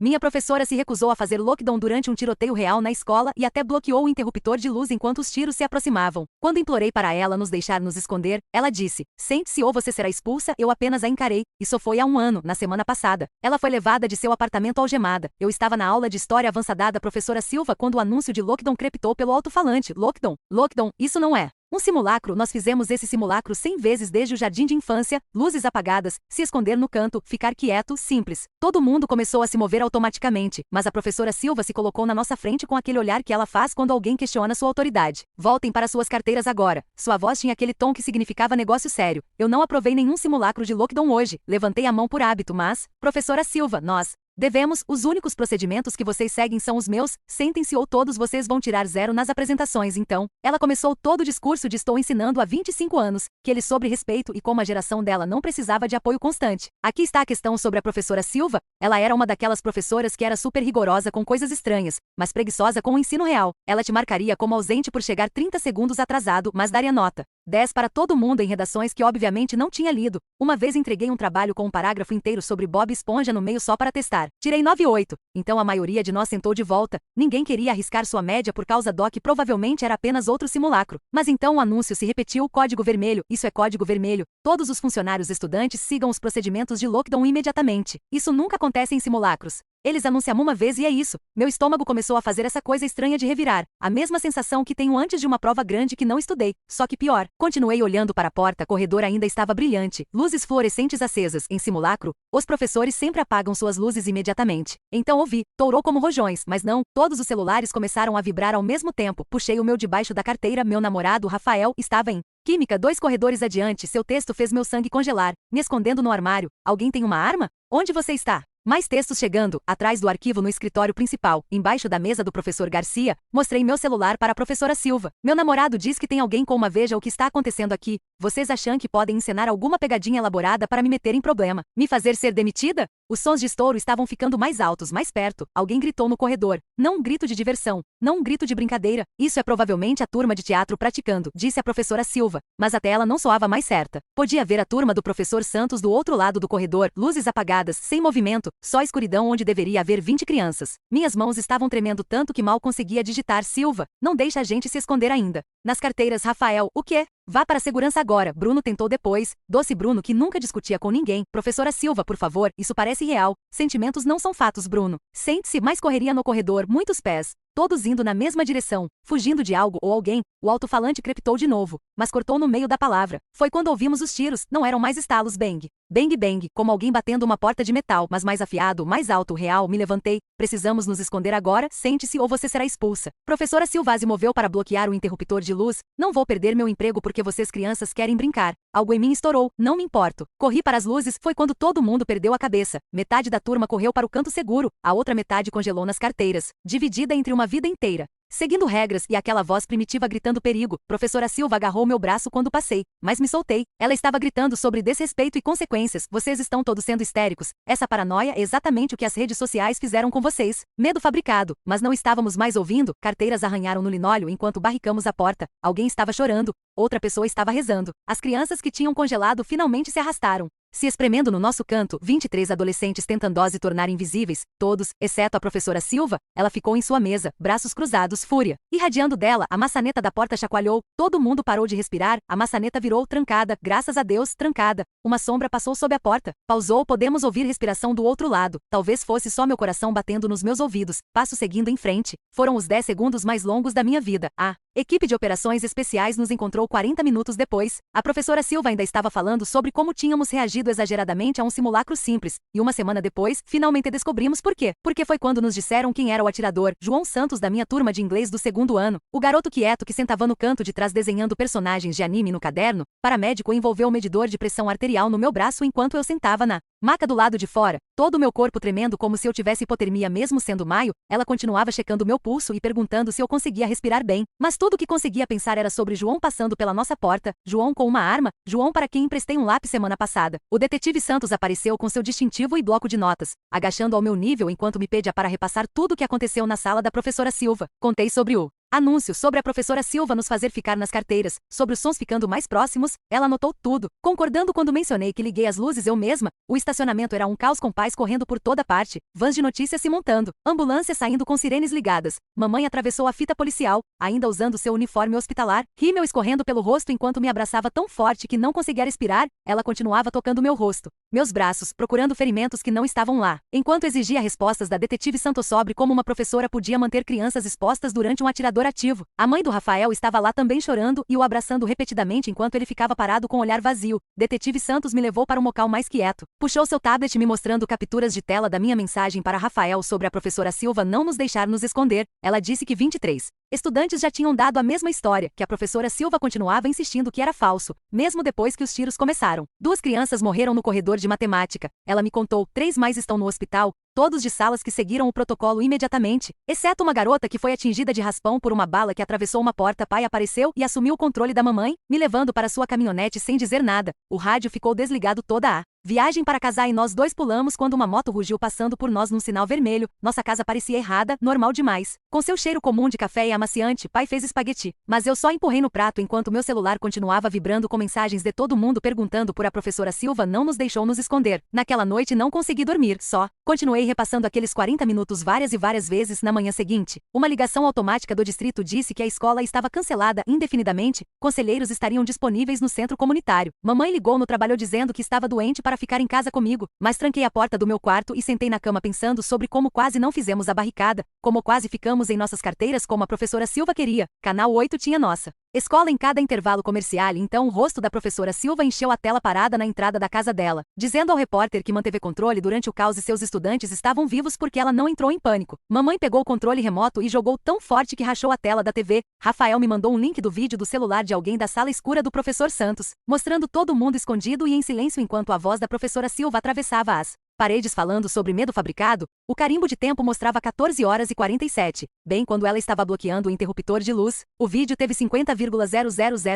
Minha professora se recusou a fazer lockdown durante um tiroteio real na escola e até bloqueou o interruptor de luz enquanto os tiros se aproximavam. Quando implorei para ela nos deixar nos esconder, ela disse: "Sente-se ou você será expulsa." Eu apenas a encarei. Isso foi há um ano, na semana passada. Ela foi levada de seu apartamento algemada. Eu estava na aula de história avançada da professora Silva quando o anúncio de lockdown crepitou pelo alto-falante. Lockdown? Lockdown, isso não é um simulacro. Nós fizemos esse simulacro 100 vezes desde o jardim de infância, luzes apagadas, se esconder no canto, ficar quieto, simples. Todo mundo começou a se mover automaticamente, mas a professora Silva se colocou na nossa frente com aquele olhar que ela faz quando alguém questiona sua autoridade. "Voltem para suas carteiras agora." Sua voz tinha aquele tom que significava negócio sério. Eu não aprovei nenhum simulacro de lockdown hoje. Levantei a mão por hábito, mas, professora Silva, nós devemos, os únicos procedimentos que vocês seguem são os meus, sentem-se ou todos vocês vão tirar 0 nas apresentações. Então, ela começou todo o discurso de "estou ensinando há 25 anos, que ele sobre respeito e como a geração dela não precisava de apoio constante." Aqui está a questão sobre a professora Silva. Ela era uma daquelas professoras que era super rigorosa com coisas estranhas, mas preguiçosa com o ensino real. Ela te marcaria como ausente por chegar 30 segundos atrasado, mas daria nota 10 para todo mundo em redações que obviamente não tinha lido. Uma vez entreguei um trabalho com um parágrafo inteiro sobre Bob Esponja no meio só para testar. Tirei 9,8. Então a maioria de nós sentou de volta. Ninguém queria arriscar sua média por causa do que provavelmente era apenas outro simulacro. Mas então o anúncio se repetiu: código vermelho. Isso é código vermelho. Todos os funcionários estudantes sigam os procedimentos de lockdown imediatamente. Isso nunca acontece em simulacros. Eles anunciaram uma vez e é isso. Meu estômago começou a fazer essa coisa estranha de revirar. A mesma sensação que tenho antes de uma prova grande que não estudei. Só que pior. Continuei olhando para a porta. Corredor ainda estava brilhante. Luzes fluorescentes acesas. Em simulacro, os professores sempre apagam suas luzes imediatamente. Então ouvi. Tourou como rojões. Mas não. Todos os celulares começaram a vibrar ao mesmo tempo. Puxei o meu debaixo da carteira. Meu namorado, Rafael, estava em Química 2 corredores adiante. Seu texto fez meu sangue congelar. Me escondendo no armário. Alguém tem uma arma? Onde você está? Mais textos chegando, atrás do arquivo no escritório principal, embaixo da mesa do professor Garcia. Mostrei meu celular para a professora Silva. Meu namorado diz que tem alguém com uma "veja o que está acontecendo aqui." Vocês acham que podem encenar alguma pegadinha elaborada para me meter em problema? Me fazer ser demitida? Os sons de estouro estavam ficando mais altos, mais perto. Alguém gritou no corredor. Não um grito de diversão, não um grito de brincadeira. Isso é provavelmente a turma de teatro praticando, disse a professora Silva. Mas até ela não soava mais certa. Podia ver a turma do professor Santos do outro lado do corredor, luzes apagadas, sem movimento, só escuridão onde deveria haver 20 crianças. Minhas mãos estavam tremendo tanto que mal conseguia digitar Silva. Não deixa a gente se esconder ainda. Nas carteiras, Rafael, o quê? Vá para a segurança agora. Bruno tentou depois. Doce Bruno que nunca discutia com ninguém. Professora Silva, por favor, isso parece real. Sentimentos não são fatos, Bruno. Sente-se, mais correria no corredor, muitos pés. Todos indo na mesma direção, fugindo de algo ou alguém. O alto-falante crepitou de novo, mas cortou no meio da palavra. Foi quando ouvimos os tiros, não eram mais estalos. Bang. Bang bang, como alguém batendo uma porta de metal, mas mais afiado, mais alto, real. Me levantei. Precisamos nos esconder agora. Sente-se ou você será expulsa. Professora Silva se moveu para bloquear o interruptor de luz. Não vou perder meu emprego porque vocês crianças querem brincar. Algo em mim estourou. Não me importo. Corri para as luzes. Foi quando todo mundo perdeu a cabeça. Metade da turma correu para o canto seguro. A outra metade congelou nas carteiras, dividida entre uma vida inteira. Seguindo regras e aquela voz primitiva gritando perigo. Professora Silva agarrou meu braço quando passei, mas me soltei. Ela estava gritando sobre desrespeito e consequências. Vocês estão todos sendo histéricos. Essa paranoia é exatamente o que as redes sociais fizeram com vocês. Medo fabricado, mas não estávamos mais ouvindo. Carteiras arranharam no linóleo enquanto barricamos a porta. Alguém estava chorando. Outra pessoa estava rezando. As crianças que tinham congelado finalmente se arrastaram, se espremendo no nosso canto. 23 adolescentes tentando se tornar invisíveis, todos, exceto a professora Silva. Ela ficou em sua mesa, braços cruzados, fúria. Irradiando dela, a maçaneta da porta chacoalhou. Todo mundo parou de respirar. A maçaneta virou trancada, graças a Deus, trancada. Uma sombra passou sob a porta. Pausou, podemos ouvir respiração do outro lado. Talvez fosse só meu coração batendo nos meus ouvidos. Passo seguindo em frente. Foram os 10 segundos mais longos da minha vida. A equipe de operações especiais nos encontrou 40 minutos depois. A professora Silva ainda estava falando sobre como tínhamos reagido exageradamente a um simulacro simples, e uma semana depois, finalmente descobrimos por quê. Porque foi quando nos disseram quem era o atirador. João Santos, da minha turma de inglês do segundo ano, o garoto quieto que sentava no canto de trás desenhando personagens de anime no caderno. Paramédico envolveu o medidor de pressão arterial no meu braço enquanto eu sentava na maca do lado de fora, todo o meu corpo tremendo como se eu tivesse hipotermia mesmo sendo maio. Ela continuava checando meu pulso e perguntando se eu conseguia respirar bem, mas tudo o que conseguia pensar era sobre João passando pela nossa porta, João com uma arma, João para quem emprestei um lápis semana passada. O detetive Santos apareceu com seu distintivo e bloco de notas, agachando ao meu nível enquanto me pedia para repassar tudo o que aconteceu na sala da professora Silva. Contei sobre o Anúncio sobre a professora Silva nos fazer ficar nas carteiras, sobre os sons ficando mais próximos, ela anotou tudo, concordando quando mencionei que liguei as luzes eu mesma. O estacionamento era um caos com pais correndo por toda parte, vans de notícias se montando, ambulância saindo com sirenes ligadas. Mamãe atravessou a fita policial, ainda usando seu uniforme hospitalar, rímel escorrendo pelo rosto enquanto me abraçava tão forte que não conseguia respirar. Ela continuava tocando meu rosto, meus braços, procurando ferimentos que não estavam lá, enquanto exigia respostas da detetive Santos sobre como uma professora podia manter crianças expostas durante um atirador ativo. A mãe do Rafael estava lá também chorando e o abraçando repetidamente enquanto ele ficava parado com o olhar vazio. Detetive Santos me levou para um local mais quieto. Puxou seu tablet me mostrando capturas de tela da minha mensagem para Rafael sobre a professora Silva não nos deixar nos esconder. Ela disse que 23 estudantes já tinham dado a mesma história, que a professora Silva continuava insistindo que era falso, mesmo depois que os tiros começaram. 2 crianças morreram no corredor de matemática. Ela me contou, 3 mais estão no hospital, todos de salas que seguiram o protocolo imediatamente, exceto uma garota que foi atingida de raspão por uma bala que atravessou uma porta. Pai apareceu e assumiu o controle da mamãe, me levando para sua caminhonete sem dizer nada. O rádio ficou desligado toda a viagem para casar e nós 2 pulamos quando uma moto rugiu passando por nós num sinal vermelho. Nossa casa parecia errada, normal demais. Com seu cheiro comum de café e amaciante, pai fez espaguete, mas eu só empurrei no prato enquanto meu celular continuava vibrando com mensagens de todo mundo perguntando por a professora Silva não nos deixou nos esconder. Naquela noite não consegui dormir, só continuei repassando aqueles 40 minutos várias e várias vezes. Na manhã seguinte, uma ligação automática do distrito disse que a escola estava cancelada indefinidamente, conselheiros estariam disponíveis no centro comunitário. Mamãe ligou no trabalho dizendo que estava doente para ficar em casa comigo, mas tranquei a porta do meu quarto e sentei na cama pensando sobre como quase não fizemos a barricada, como quase ficamos em nossas carteiras como a professora Silva queria. Canal 8 tinha nossa escola em cada intervalo comercial e então o rosto da professora Silva encheu a tela parada na entrada da casa dela, dizendo ao repórter que manteve controle durante o caos e seus estudantes estavam vivos porque ela não entrou em pânico. Mamãe pegou o controle remoto e jogou tão forte que rachou a tela da TV. Rafael me mandou um link do vídeo do celular de alguém da sala escura do professor Santos, mostrando todo mundo escondido e em silêncio enquanto a voz da professora Silva atravessava as paredes falando sobre medo fabricado. O carimbo de tempo mostrava 14h47, bem quando ela estava bloqueando o interruptor de luz. O vídeo teve 50,000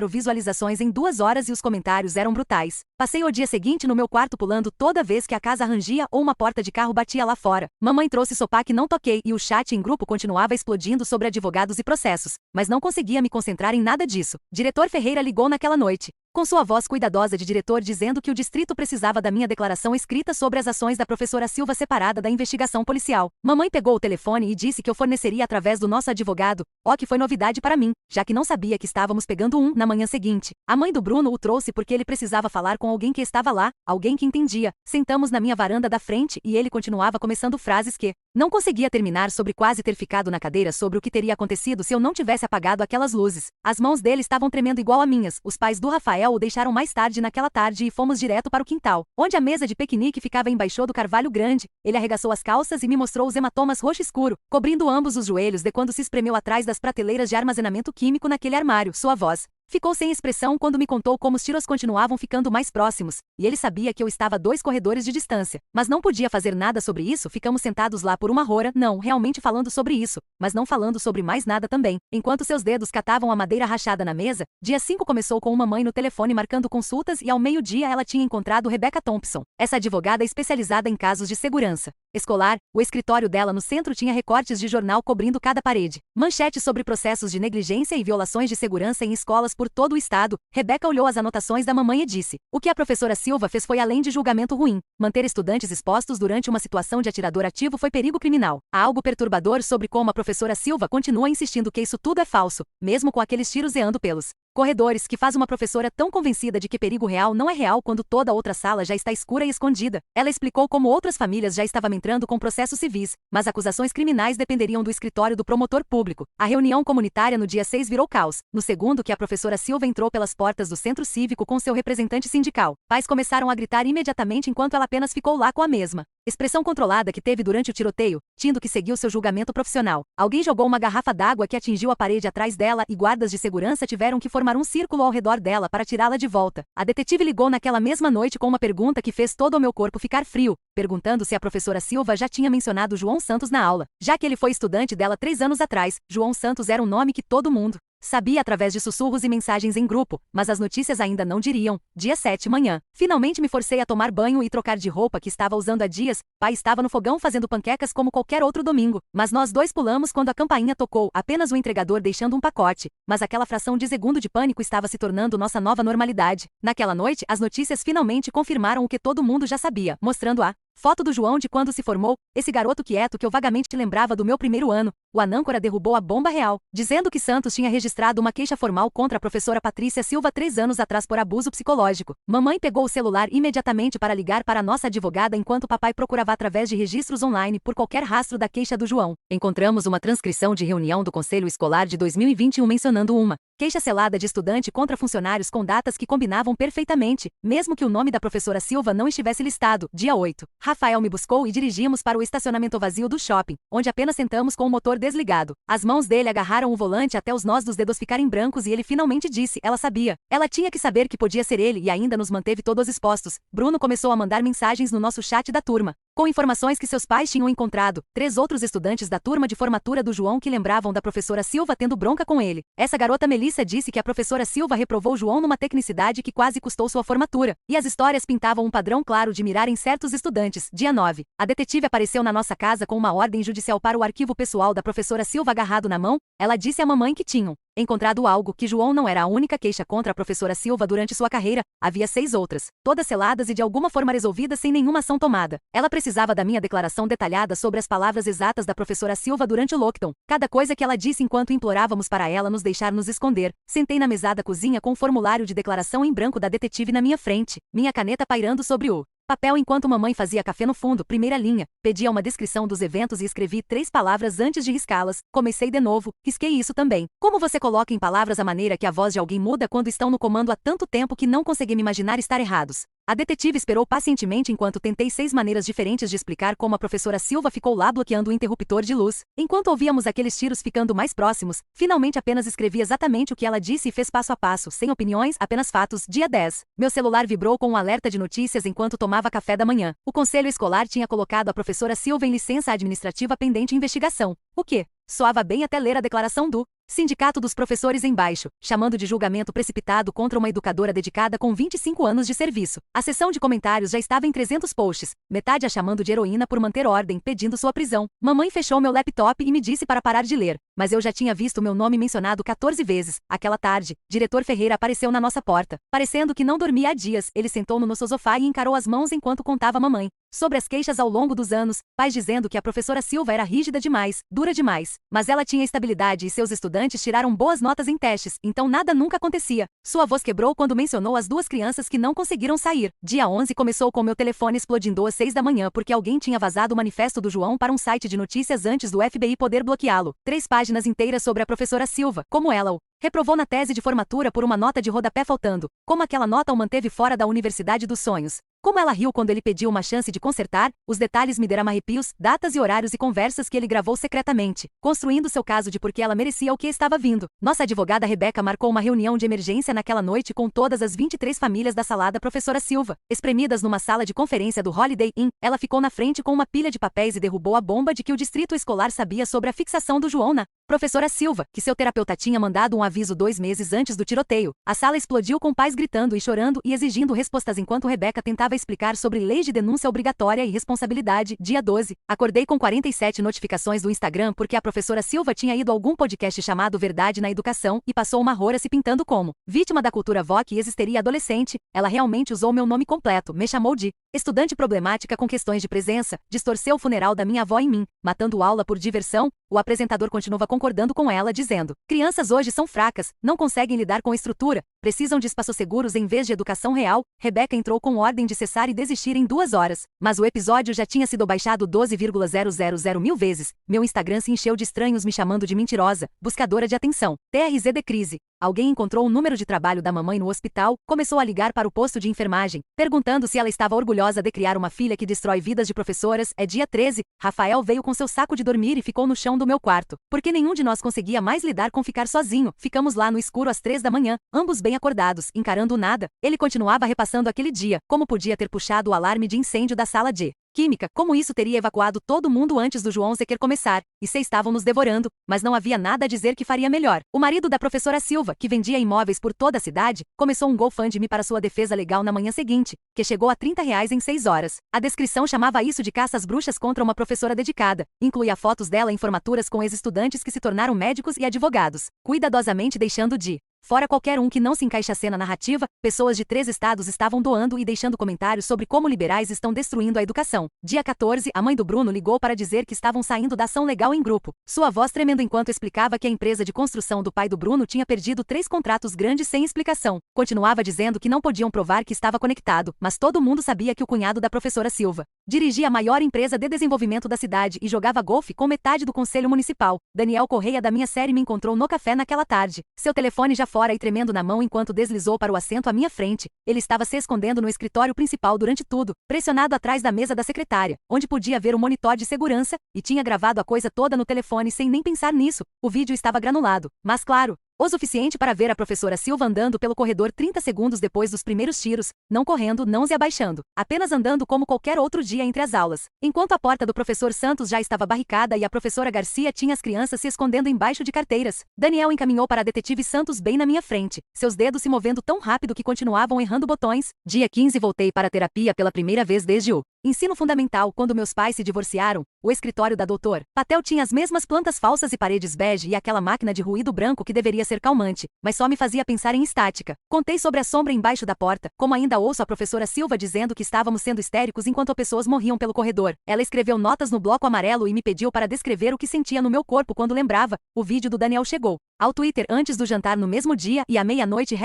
visualizações em 2 horas e os comentários eram brutais. Passei o dia seguinte no meu quarto pulando toda vez que a casa rangia ou uma porta de carro batia lá fora. Mamãe trouxe sopá que não toquei e o chat em grupo continuava explodindo sobre advogados e processos, mas não conseguia me concentrar em nada disso. Diretor Ferreira ligou naquela noite, com sua voz cuidadosa de diretor dizendo que o distrito precisava da minha declaração escrita sobre as ações da professora Silva separada da investigação policial. Mamãe pegou o telefone e disse que eu forneceria através do nosso advogado, o que foi novidade para mim, já que não sabia que estávamos pegando um na manhã seguinte. A mãe do Bruno o trouxe porque ele precisava falar com alguém que estava lá, alguém que entendia. Sentamos na minha varanda da frente e ele continuava começando frases que não conseguia terminar sobre quase ter ficado na cadeira sobre o que teria acontecido se eu não tivesse apagado aquelas luzes. As mãos dele estavam tremendo igual a minhas. Os pais do Rafael o deixaram mais tarde naquela tarde e fomos direto para o quintal, onde a mesa de piquenique ficava embaixo do carvalho grande. Ele arregaçou as calças e me mostrou os hematomas roxo escuro, cobrindo ambos os joelhos de quando se espremeu atrás das prateleiras de armazenamento químico naquele armário. Sua voz ficou sem expressão quando me contou como os tiros continuavam ficando mais próximos, e ele sabia que eu estava a 2 corredores de distância, mas não podia fazer nada sobre isso. Ficamos sentados lá por uma hora, não realmente falando sobre isso, mas não falando sobre mais nada também, enquanto seus dedos catavam a madeira rachada na mesa. Dia 5 começou com uma mãe no telefone marcando consultas e ao meio-dia ela tinha encontrado Rebecca Thompson, essa advogada especializada em casos de segurança escolar. O escritório dela no centro tinha recortes de jornal cobrindo cada parede, manchetes sobre processos de negligência e violações de segurança em escolas por todo o estado. Rebecca olhou as anotações da mamãe e disse: o que a professora Silva fez foi além de julgamento ruim. Manter estudantes expostos durante uma situação de atirador ativo foi perigo criminal. Há algo perturbador sobre como a professora Silva continua insistindo que isso tudo é falso, mesmo com aqueles tiros eando pelos corredores, que faz uma professora tão convencida de que perigo real não é real quando toda outra sala já está escura e escondida. Ela explicou como outras famílias já estavam entrando com processos civis, mas acusações criminais dependeriam do escritório do promotor público. A reunião comunitária no dia 6 virou caos. No segundo que a professora Silva entrou pelas portas do centro cívico com seu representante sindical, pais começaram a gritar imediatamente enquanto ela apenas ficou lá com a mesma expressão controlada que teve durante o tiroteio, tindo que seguiu seu julgamento profissional. Alguém jogou uma garrafa d'água que atingiu a parede atrás dela e guardas de segurança tiveram que formar um círculo ao redor dela para tirá-la de volta. A detetive ligou naquela mesma noite com uma pergunta que fez todo o meu corpo ficar frio, perguntando se a professora Silva já tinha mencionado João Santos na aula, já que ele foi estudante dela 3 anos atrás. João Santos era um nome que todo mundo Sabia através de sussurros e mensagens em grupo, mas as notícias ainda não diriam. Dia 7 manhã. Finalmente me forcei a tomar banho e trocar de roupa que estava usando há dias. Pai estava no fogão fazendo panquecas como qualquer outro domingo, mas nós dois pulamos quando a campainha tocou, apenas o entregador deixando um pacote. Mas aquela fração de segundo de pânico estava se tornando nossa nova normalidade. Naquela noite, as notícias finalmente confirmaram o que todo mundo já sabia, mostrando a foto do João de quando se formou, esse garoto quieto que eu vagamente lembrava do meu primeiro ano. O anâncora derrubou a bomba real, dizendo que Santos tinha registrado uma queixa formal contra a professora Patrícia Silva 3 anos atrás por abuso psicológico. Mamãe pegou o celular imediatamente para ligar para a nossa advogada enquanto papai procurava através de registros online por qualquer rastro da queixa do João. Encontramos uma transcrição de reunião do Conselho Escolar de 2021 mencionando uma queixa selada de estudante contra funcionários com datas que combinavam perfeitamente, mesmo que o nome da professora Silva não estivesse listado. Dia 8. Rafael me buscou e dirigimos para o estacionamento vazio do shopping, onde apenas sentamos com o motor desligado. As mãos dele agarraram o volante até os nós dos dedos ficarem brancos e ele finalmente disse, ela sabia. Ela tinha que saber que podia ser ele e ainda nos manteve todos expostos. Bruno começou a mandar mensagens no nosso chat da turma, com informações que seus pais tinham encontrado 3 outros estudantes da turma de formatura do João que lembravam da professora Silva tendo bronca com ele. Essa garota Melissa disse que a professora Silva reprovou João numa tecnicidade que quase custou sua formatura, e as histórias pintavam um padrão claro de mirar em certos estudantes. Dia 9. A detetive apareceu na nossa casa com uma ordem judicial para o arquivo pessoal da professora Silva agarrado na mão. Ela disse à mamãe que tinham encontrado algo, que João não era a única queixa contra a professora Silva durante sua carreira, havia 6 outras, todas seladas e de alguma forma resolvidas sem nenhuma ação tomada. Ela precisava da minha declaração detalhada sobre as palavras exatas da professora Silva durante o lockdown, cada coisa que ela disse enquanto implorávamos para ela nos deixar nos esconder. Sentei na mesa da cozinha com o formulário de declaração em branco da detetive na minha frente, minha caneta pairando sobre o papel enquanto mamãe fazia café no fundo, primeira linha, pedia uma descrição dos eventos e escrevi 3 palavras antes de riscá-las. Comecei de novo, risquei isso também. Como você coloca em palavras a maneira que a voz de alguém muda quando estão no comando há tanto tempo que não consegui me imaginar estar errados? A detetive esperou pacientemente enquanto tentei 6 maneiras diferentes de explicar como a professora Silva ficou lá bloqueando o interruptor de luz. Enquanto ouvíamos aqueles tiros ficando mais próximos, finalmente apenas escrevi exatamente o que ela disse e fez passo a passo, sem opiniões, apenas fatos. Dia 10. Meu celular vibrou com um alerta de notícias enquanto tomava café da manhã. O conselho escolar tinha colocado a professora Silva em licença administrativa pendente investigação. O quê? Soava bem até ler a declaração do Sindicato dos Professores embaixo, chamando de julgamento precipitado contra uma educadora dedicada com 25 anos de serviço. A seção de comentários já estava em 300 posts, metade a chamando de heroína por manter ordem, pedindo sua prisão. Mamãe fechou meu laptop e me disse para parar de ler, mas eu já tinha visto meu nome mencionado 14 vezes. Aquela tarde, diretor Ferreira apareceu na nossa porta, parecendo que não dormia há dias. Ele sentou no nosso sofá e encarou as mãos enquanto contava a mamãe sobre as queixas ao longo dos anos, pais dizendo que a professora Silva era rígida demais, dura demais, mas ela tinha estabilidade e seus estudantes tiraram boas notas em testes, então nada nunca acontecia. Sua voz quebrou quando mencionou as 2 crianças que não conseguiram sair. Dia 11 começou com meu telefone explodindo às 6 da manhã porque alguém tinha vazado o manifesto do João para um site de notícias antes do FBI poder bloqueá-lo. 3 páginas inteiras sobre a professora Silva, como ela o reprovou na tese de formatura por uma nota de rodapé faltando, como aquela nota o manteve fora da Universidade dos Sonhos. Como ela riu quando ele pediu uma chance de consertar, os detalhes me deram arrepios, datas e horários e conversas que ele gravou secretamente, construindo seu caso de por que ela merecia o que estava vindo. Nossa advogada Rebeca marcou uma reunião de emergência naquela noite com todas as 23 famílias da salada professora Silva, espremidas numa sala de conferência do Holiday Inn. Ela ficou na frente com uma pilha de papéis e derrubou a bomba de que o distrito escolar sabia sobre a fixação do João na professora Silva, que seu terapeuta tinha mandado um aviso 2 meses antes do tiroteio. A sala explodiu com pais gritando e chorando e exigindo respostas enquanto Rebeca tentava explicar sobre leis de denúncia obrigatória e responsabilidade. Dia 12. Acordei com 47 notificações do Instagram porque a professora Silva tinha ido a algum podcast chamado Verdade na Educação e passou uma hora se pintando como vítima da cultura woke e histeria adolescente. Ela realmente usou meu nome completo, me chamou de estudante problemática com questões de presença, distorceu o funeral da minha avó em mim, matando aula por diversão. O apresentador continua concordando com ela, dizendo: crianças hoje são fracas, não conseguem lidar com a estrutura, precisam de espaços seguros em vez de educação real. Rebeca entrou com ordem de cessar e desistir em 2 horas, mas o episódio já tinha sido baixado 12,000 mil vezes. Meu Instagram se encheu de estranhos me chamando de mentirosa, buscadora de atenção, TRZ de crise. Alguém encontrou o número de trabalho da mamãe no hospital, começou a ligar para o posto de enfermagem, perguntando se ela estava orgulhosa de criar uma filha que destrói vidas de professoras. É dia 13, Rafael veio com seu saco de dormir e ficou no chão do meu quarto, porque nenhum de nós conseguia mais lidar com ficar sozinho. Ficamos lá no escuro às 3 da manhã, ambos bem bem acordados, encarando o nada. Ele continuava repassando aquele dia, como podia ter puxado o alarme de incêndio da sala de química, como isso teria evacuado todo mundo antes do João sequer começar, e se estavam nos devorando, mas não havia nada a dizer que faria melhor. O marido da professora Silva, que vendia imóveis por toda a cidade, começou um GoFundMe para sua defesa legal na manhã seguinte, que chegou a R$ 30 em 6 horas. A descrição chamava isso de caça às bruxas contra uma professora dedicada, incluía fotos dela em formaturas com ex-estudantes que se tornaram médicos e advogados, cuidadosamente deixando de fora qualquer um que não se encaixasse na narrativa. Pessoas de 3 estados estavam doando e deixando comentários sobre como liberais estão destruindo a educação. Dia 14, a mãe do Bruno ligou para dizer que estavam saindo da ação legal em grupo, sua voz tremendo enquanto explicava que a empresa de construção do pai do Bruno tinha perdido 3 contratos grandes sem explicação. Continuava dizendo que não podiam provar que estava conectado, mas todo mundo sabia que o cunhado da professora Silva dirigia a maior empresa de desenvolvimento da cidade e jogava golfe com metade do conselho municipal. Daniel Correia da minha série me encontrou no café naquela tarde, seu telefone já fora e tremendo na mão enquanto deslizou para o assento à minha frente. Ele estava se escondendo no escritório principal durante tudo, pressionado atrás da mesa da secretária, onde podia ver o monitor de segurança, e tinha gravado a coisa toda no telefone sem nem pensar nisso. O vídeo estava granulado, mas claro, o suficiente para ver a professora Silva andando pelo corredor 30 segundos depois dos primeiros tiros, não correndo, não se abaixando, apenas andando como qualquer outro dia entre as aulas, enquanto a porta do professor Santos já estava barricada e a professora Garcia tinha as crianças se escondendo embaixo de carteiras. Daniel encaminhou para a detetive Santos bem na minha frente, seus dedos se movendo tão rápido que continuavam errando botões. Dia 15 voltei para a terapia pela primeira vez desde o ensino fundamental, quando meus pais se divorciaram. O escritório da Dr. Patel tinha as mesmas plantas falsas e paredes bege e aquela máquina de ruído branco que deveria ser calmante, mas só me fazia pensar em estática. Contei sobre a sombra embaixo da porta, como ainda ouço a professora Silva dizendo que estávamos sendo histéricos enquanto pessoas morriam pelo corredor. Ela escreveu notas no bloco amarelo e me pediu para descrever o que sentia no meu corpo quando lembrava. O vídeo do Daniel chegou ao Twitter antes do jantar no mesmo dia e à meia-noite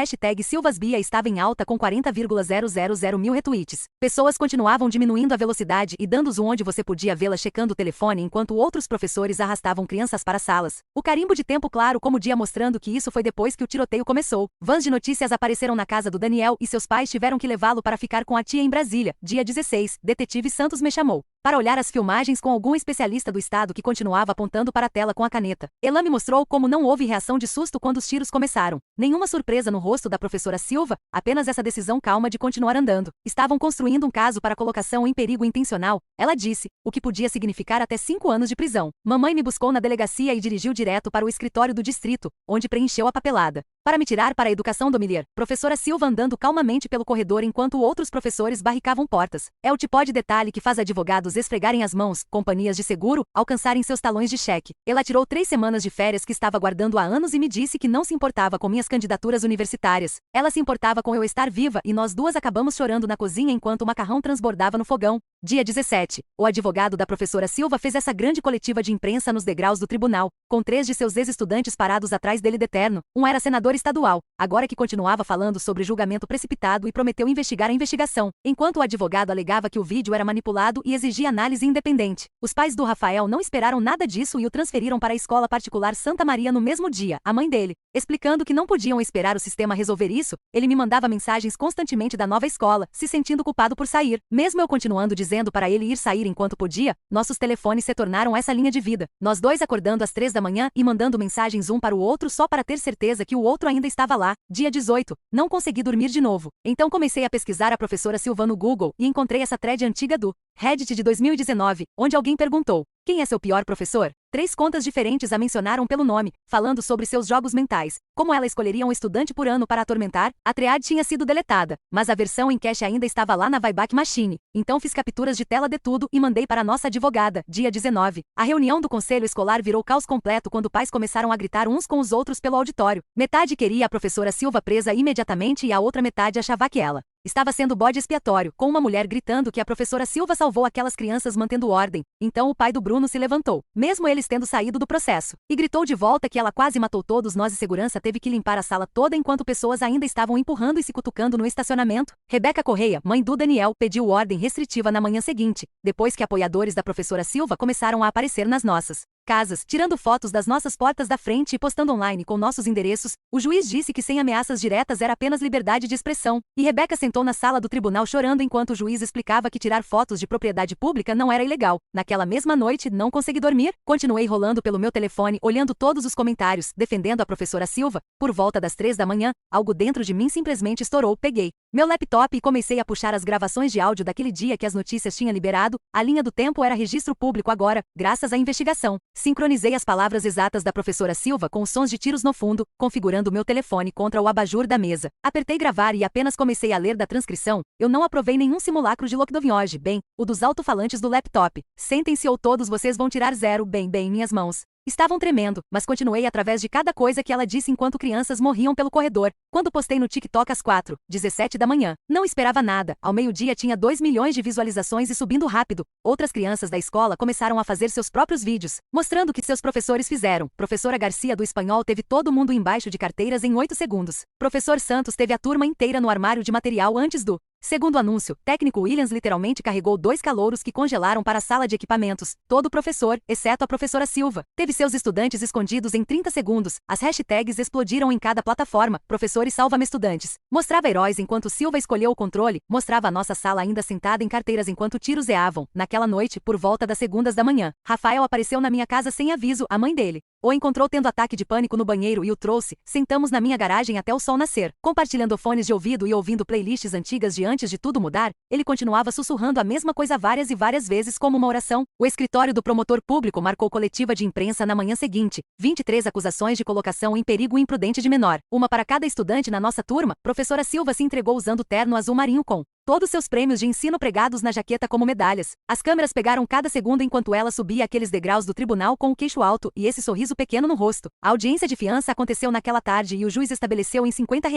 #SilvasBia estava em alta com 40,000 mil retweets. Pessoas continuavam diminuindo a velocidade e dando zoom onde você podia vê-la checando o telefone enquanto outros professores arrastavam crianças para salas. O carimbo de tempo claro como dia mostrando que isso foi depois que o tiroteio começou. Vans de notícias apareceram na casa do Daniel e seus pais tiveram que levá-lo para ficar com a tia em Brasília. Dia 16, detetive Santos me chamou para olhar as filmagens com algum especialista do estado que continuava apontando para a tela com a caneta. Ela me mostrou como não houve reação de susto quando os tiros começaram. Nenhuma surpresa no rosto da professora Silva, apenas essa decisão calma de continuar andando. Estavam construindo um caso para colocação em perigo intencional, ela disse, o que podia significar até 5 anos de prisão. Mamãe me buscou na delegacia e dirigiu direto para o escritório do distrito, onde preencheu a papelada para me tirar para a educação dominier. Professora Silva andando calmamente pelo corredor enquanto outros professores barricavam portas. É o tipo de detalhe que faz advogados esfregarem as mãos, companhias de seguro, alcançarem seus talões de cheque. Ela tirou 3 semanas de férias que estava guardando há anos e me disse que não se importava com minhas candidaturas universitárias. Ela se importava com eu estar viva e nós duas acabamos chorando na cozinha enquanto o macarrão transbordava no fogão. Dia 17. O advogado da professora Silva fez essa grande coletiva de imprensa nos degraus do tribunal, com 3 de seus ex-estudantes parados atrás dele de terno. Um era senador estadual, agora que continuava falando sobre julgamento precipitado e prometeu investigar a investigação, enquanto o advogado alegava que o vídeo era manipulado e exigia análise independente. Os pais do Rafael não esperaram nada disso e o transferiram para a escola particular Santa Maria no mesmo dia. A mãe dele, explicando que não podiam esperar o sistema resolver isso, ele me mandava mensagens constantemente da nova escola, se sentindo culpado por sair. Mesmo eu continuando dizendo para ele ir sair enquanto podia, nossos telefones se tornaram essa linha de vida. Nós dois acordando às 3 da manhã e mandando mensagens um para o outro só para ter certeza que o outro ainda estava lá. Dia 18. Não consegui dormir de novo. Então comecei a pesquisar a professora Silva no Google e encontrei essa thread antiga do Reddit de 2019, onde alguém perguntou: quem é seu pior professor? 3 contas diferentes a mencionaram pelo nome, falando sobre seus jogos mentais, como ela escolheria um estudante por ano para atormentar. A thread tinha sido deletada, mas a versão em cache ainda estava lá na Wayback Machine. Então fiz capturas de tela de tudo e mandei para nossa advogada. Dia 19. A reunião do conselho escolar virou caos completo quando pais começaram a gritar uns com os outros pelo auditório. Metade queria a professora Silva presa imediatamente e a outra metade achava que ela estava sendo bode expiatório, com uma mulher gritando que a professora Silva salvou aquelas crianças mantendo ordem. Então o pai do Bruno se levantou, mesmo eles tendo saído do processo, e gritou de volta que ela quase matou todos nós e segurança teve que limpar a sala toda enquanto pessoas ainda estavam empurrando e se cutucando no estacionamento. Rebeca Correia, mãe do Daniel, pediu ordem restritiva na manhã seguinte, depois que apoiadores da professora Silva começaram a aparecer nas nossas casas, tirando fotos das nossas portas da frente e postando online com nossos endereços. O juiz disse que sem ameaças diretas era apenas liberdade de expressão. E Rebeca sentou na sala do tribunal chorando enquanto o juiz explicava que tirar fotos de propriedade pública não era ilegal. Naquela mesma noite, não consegui dormir. Continuei rolando pelo meu telefone, olhando todos os comentários, defendendo a professora Silva. Por volta das 3 da manhã, algo dentro de mim simplesmente estourou. Peguei meu laptop e comecei a puxar as gravações de áudio daquele dia que as notícias tinham liberado. A linha do tempo era registro público agora, graças à investigação. Sincronizei as palavras exatas da professora Silva com os sons de tiros no fundo, configurando meu telefone contra o abajur da mesa. Apertei gravar e apenas comecei a ler da transcrição. Eu não aprovei nenhum simulacro de lockdown, bem, o dos alto-falantes do laptop. Sentem-se ou todos vocês vão tirar 0, bem, minhas mãos estavam tremendo, mas continuei através de cada coisa que ela disse enquanto crianças morriam pelo corredor. Quando postei no TikTok às 4:17 da manhã, não esperava nada. Ao meio-dia tinha 2 milhões de visualizações e subindo rápido. Outras crianças da escola começaram a fazer seus próprios vídeos, mostrando o que seus professores fizeram. Professora Garcia do espanhol teve todo mundo embaixo de carteiras em 8 segundos. Professor Santos teve a turma inteira no armário de material antes do segundo anúncio. Técnico Williams literalmente carregou 2 calouros que congelaram para a sala de equipamentos. Todo professor, exceto a professora Silva, teve seus estudantes escondidos em 30 segundos. As hashtags explodiram em cada plataforma. Professores salva-me estudantes. Mostrava heróis enquanto Silva escolheu o controle. Mostrava a nossa sala ainda sentada em carteiras enquanto tiros eavam. Naquela noite, por volta das 2 da manhã, Rafael apareceu na minha casa sem aviso. A mãe dele o encontrou tendo ataque de pânico no banheiro e o trouxe. Sentamos na minha garagem até o sol nascer. Compartilhando fones de ouvido e ouvindo playlists antigas de antes de tudo mudar, ele continuava sussurrando a mesma coisa várias e várias vezes como uma oração. O escritório do promotor público marcou coletiva de imprensa na manhã seguinte. 23 acusações de colocação em perigo imprudente de menor. Uma para cada estudante na nossa turma. Professora Silva se entregou usando terno azul marinho com todos seus prêmios de ensino pregados na jaqueta como medalhas. As câmeras pegaram cada segundo enquanto ela subia aqueles degraus do tribunal com o queixo alto e esse sorriso pequeno no rosto. A audiência de fiança aconteceu naquela tarde e o juiz estabeleceu em R$ 50.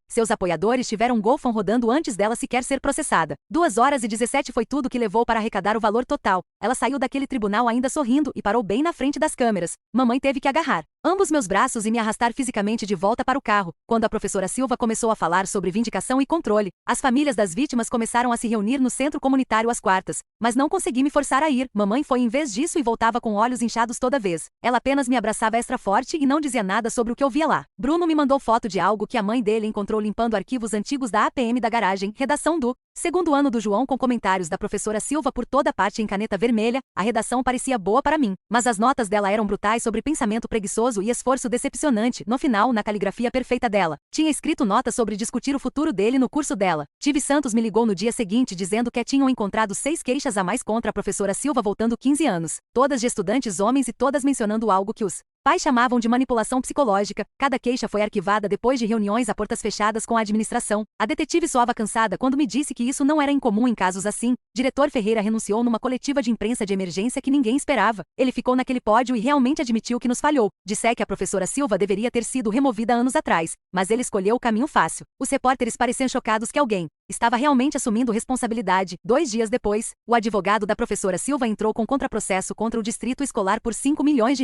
Seus apoiadores tiveram um golfão rodando antes dela sequer ser processada. 2h17 foi tudo que levou para arrecadar o valor total. Ela saiu daquele tribunal ainda sorrindo e parou bem na frente das câmeras. Mamãe teve que agarrar ambos meus braços e me arrastar fisicamente de volta para o carro. Quando a professora Silva começou a falar sobre vindicação e controle, as famílias das vítimas começaram a se reunir no centro comunitário às quartas, mas não consegui me forçar a ir. Mamãe foi em vez disso e voltava com olhos inchados toda vez. Ela apenas me abraçava extra forte e não dizia nada sobre o que eu via lá. Bruno me mandou foto de algo que a mãe dele encontrou limpando arquivos antigos da APM da garagem, redação do segundo ano do João com comentários da professora Silva por toda parte em caneta vermelha. A redação parecia boa para mim, mas as notas dela eram brutais sobre pensamento preguiçoso e esforço decepcionante. No final, na caligrafia perfeita dela, tinha escrito notas sobre discutir o futuro dele no curso dela. Tive Santos me ligou no dia seguinte dizendo que tinham encontrado 6 queixas a mais contra a professora Silva voltando 15 anos, todas de estudantes homens e todas mencionando algo que os pais chamavam de manipulação psicológica. Cada queixa foi arquivada depois de reuniões a portas fechadas com a administração. A detetive soava cansada quando me disse que isso não era incomum em casos assim. Diretor Ferreira renunciou numa coletiva de imprensa de emergência que ninguém esperava. Ele ficou naquele pódio e realmente admitiu que nos falhou. Disse que a professora Silva deveria ter sido removida anos atrás, mas ele escolheu o caminho fácil. Os repórteres pareciam chocados que alguém estava realmente assumindo responsabilidade. 2 dias depois, o advogado da professora Silva entrou com contraprocesso contra o distrito escolar por R$ 5 milhões.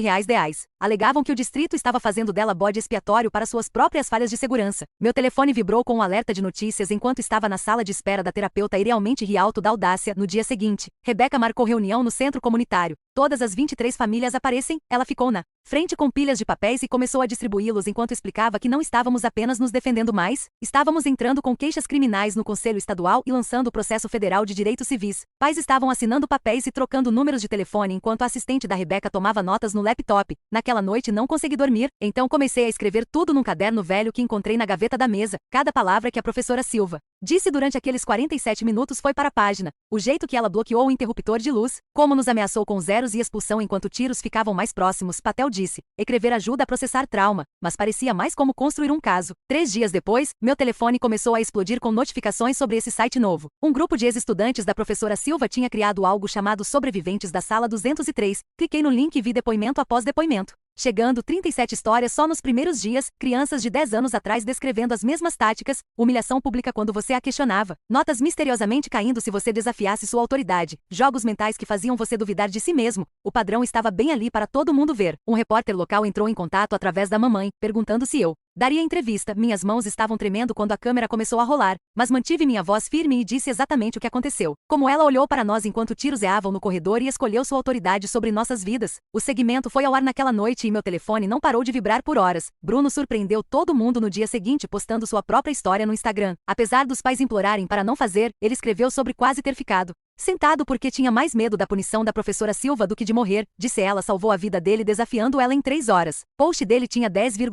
Alegavam que o distrito estava fazendo dela bode expiatório para suas próprias falhas de segurança. Meu telefone vibrou com um alerta de notícias enquanto estava na sala de espera da terapeuta e realmente ri alto da audácia. No dia seguinte, Rebeca marcou reunião no centro comunitário. Todas as 23 famílias aparecem. Ela ficou na frente com pilhas de papéis e começou a distribuí-los enquanto explicava que não estávamos apenas nos defendendo mais, estávamos entrando com queixas criminais no Conselho Estadual e lançando o processo federal de direitos civis. Pais estavam assinando papéis e trocando números de telefone enquanto a assistente da Rebeca tomava notas no laptop. Naquela noite não consegui dormir, então comecei a escrever tudo num caderno velho que encontrei na gaveta da mesa. Cada palavra que a professora Silva disse durante aqueles 47 minutos foi para a página. O jeito que ela bloqueou o interruptor de luz, como nos ameaçou com zeros e expulsão enquanto tiros ficavam mais próximos. Patel disse: escrever ajuda a processar trauma, mas parecia mais como construir um caso. 3 dias depois, meu telefone começou a explodir com notificações sobre esse site novo. Um grupo de ex-estudantes da professora Silva tinha criado algo chamado Sobreviventes da Sala 203. Cliquei no link e vi depoimento após depoimento. Chegando 37 histórias só nos primeiros dias, crianças de 10 anos atrás descrevendo as mesmas táticas, humilhação pública quando você a questionava, notas misteriosamente caindo se você desafiasse sua autoridade, jogos mentais que faziam você duvidar de si mesmo. O padrão estava bem ali para todo mundo ver. Um repórter local entrou em contato através da mamãe, perguntando se eu Daria entrevista, minhas mãos estavam tremendo quando a câmera começou a rolar, mas mantive minha voz firme e disse exatamente o que aconteceu. Como ela olhou para nós enquanto tiros eavam no corredor e escolheu sua autoridade sobre nossas vidas. O segmento foi ao ar naquela noite e meu telefone não parou de vibrar por horas. Bruno surpreendeu todo mundo no dia seguinte postando sua própria história no Instagram. Apesar dos pais implorarem para não fazer, ele escreveu sobre quase ter ficado sentado porque tinha mais medo da punição da professora Silva do que de morrer, disse ela salvou a vida dele desafiando ela em 3 horas. Post dele tinha 10,000